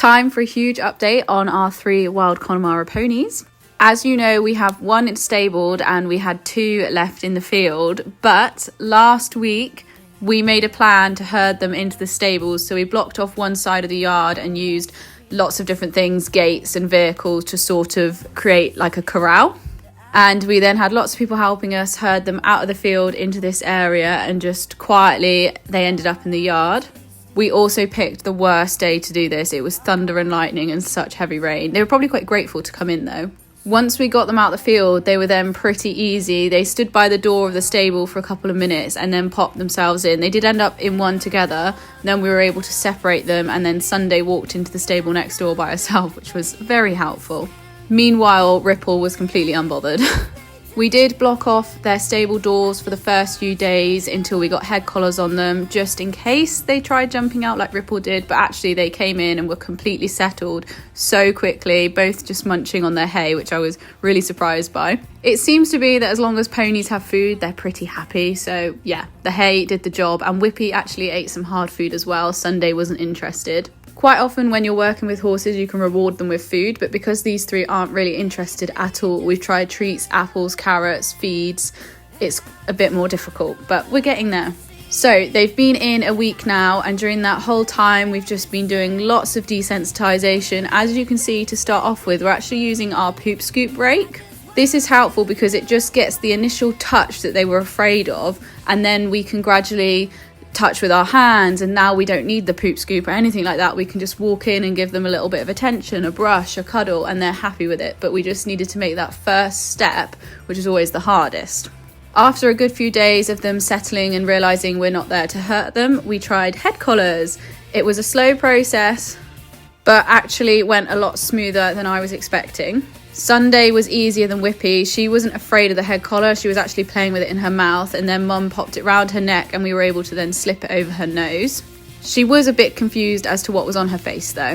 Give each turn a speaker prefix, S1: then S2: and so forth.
S1: Time for a huge update on our 3 wild Connemara ponies. As you know, we have 1 stabled and we had 2 left in the field, but last week we made a plan to herd them into the stables. So we blocked off one side of the yard and used lots of different things, gates and vehicles, to sort of create like a corral. And we then had lots of people helping us herd them out of the field into this area, and just quietly they ended up in the yard. We also picked the worst day to do this. It was thunder and lightning and such heavy rain. They were probably quite grateful to come in though. Once we got them out the field, they were then pretty easy. They stood by the door of the stable for a couple of minutes and then popped themselves in. They did end up in one together. Then we were able to separate them, and then Sunday walked into the stable next door by herself, which was very helpful. Meanwhile, Ripple was completely unbothered. We did block off their stable doors for the first few days until we got head collars on them, just in case they tried jumping out like Ripple did, but actually they came in and were completely settled so quickly, both just munching on their hay, which I was really surprised by. It seems to be that as long as ponies have food, they're pretty happy. So yeah, the hay did the job, and Whippy actually ate some hard food as well. Sunday wasn't interested. Quite often when you're working with horses, you can reward them with food, but because these 3 aren't really interested at all, we've tried treats, apples, carrots, feeds. It's a bit more difficult, but we're getting there. So they've been in a week now, and during that whole time we've just been doing lots of desensitization. As you can see, to start off with, we're actually using our poop scoop rake. This is helpful because it just gets the initial touch that they were afraid of, and then we can gradually touch with our hands, and now we don't need the poop scoop or anything like that. We can just walk in and give them a little bit of attention, a brush, a cuddle, and they're happy with it. But we just needed to make that first step, which is always the hardest. After a good few days of them settling and realizing we're not there to hurt them, we tried head collars. It was a slow process, but actually went a lot smoother than I was expecting. Sunday was easier than Whippy. She wasn't afraid of the head collar. She was actually playing with it in her mouth, and then Mum popped it round her neck and we were able to then slip it over her nose. She was a bit confused as to what was on her face though.